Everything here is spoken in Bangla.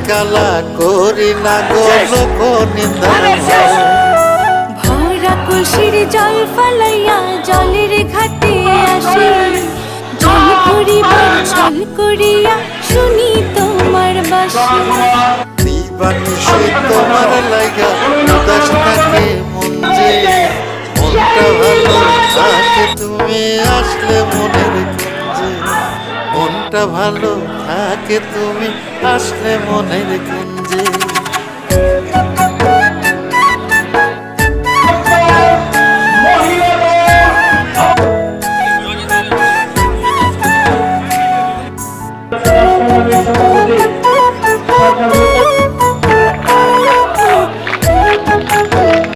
কালা করি না গো লোক নিন্দার ভয়। ভরা কলসির জল ফালাইয়া জলের ঘাটে আসি, জল করিবার ছল করিয়া শুনি তোমার বাসি। দিবানিশি তোমার লাইগা উদাস থাকে মন যে, মনটা ভালো থাকে তুমি আসলে মনের কুঞ্জে, মনটা ভালো থাকে তুমি আসলে মনের কুঞ্জে।